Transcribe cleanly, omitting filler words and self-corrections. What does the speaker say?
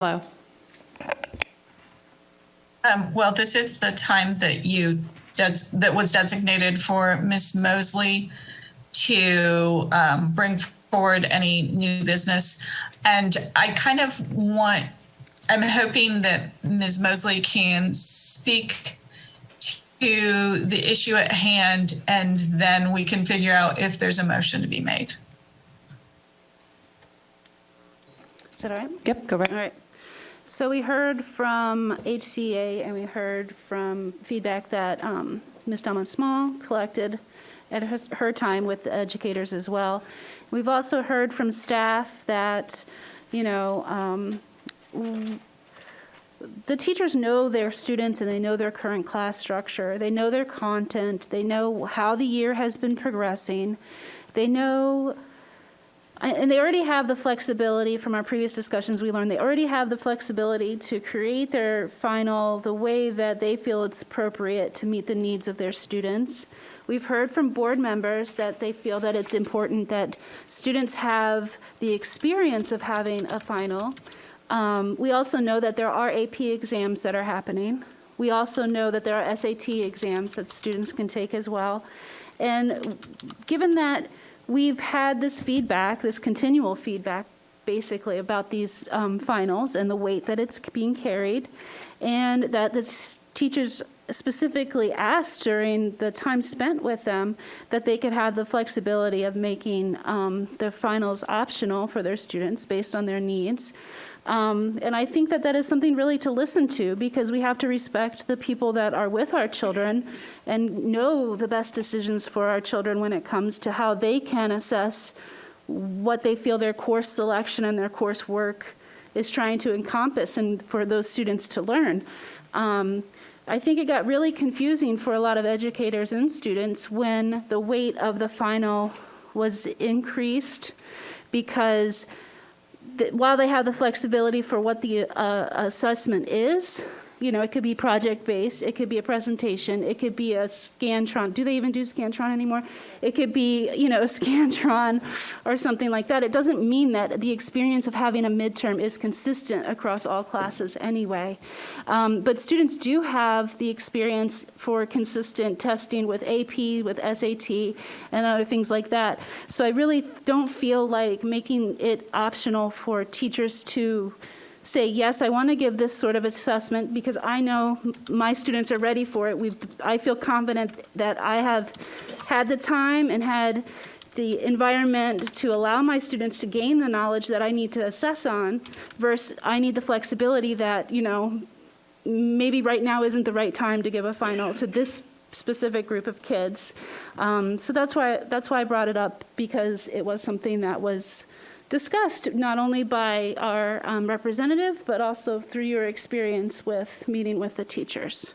Hello. Well, this is the time that that was designated for Ms. Mosley to bring forward any new business. And I'm hoping that Ms. Mosley can speak to the issue at hand, and then we can figure out if there's a motion to be made. Is that all right? Yep, go right. All right. So we heard from HCA and we heard from feedback that Ms. Small collected at her time with the educators as well. We've also heard from staff that, the teachers know their students and they know their current class structure. They know their content. They know how the year has been progressing. They know. And they already have the flexibility from our previous discussions we learned. They already have the flexibility to create their final the way that they feel it's appropriate to meet the needs of their students. We've heard from board members that they feel that it's important that students have the experience of having a final. We also know that there are AP exams that are happening. We also know that there are SAT exams that students can take as well. And given that we've had this feedback, this continual feedback, basically, about these finals and the weight that it's being carried, and that the teachers specifically asked during the time spent with them that they could have the flexibility of making the finals optional for their students based on their needs. And I think that that is something really to listen to, because we have to respect the people that are with our children and know the best decisions for our children when it comes to how they can assess what they feel their course selection and their coursework is trying to encompass and for those students to learn. I think it got really confusing for a lot of educators and students when the weight of the final was increased, because while they have the flexibility for what the assessment is, it could be project-based, it could be a presentation, it could be a Scantron. Do they even do Scantron anymore? It could be, a Scantron or something like that. It doesn't mean that the experience of having a midterm is consistent across all classes anyway. But students do have the experience for consistent testing with AP, with SAT, and other things like that. So I really don't feel like making it optional for teachers to say, yes, I want to give this sort of assessment because I know my students are ready for it. I feel confident that I have had the time and had the environment to allow my students to gain the knowledge that I need to assess on, versus I need the flexibility that, maybe right now isn't the right time to give a final to this specific group of kids. So that's why I brought it up, because it was something that was discussed not only by our representative, but also through your experience with meeting with the teachers.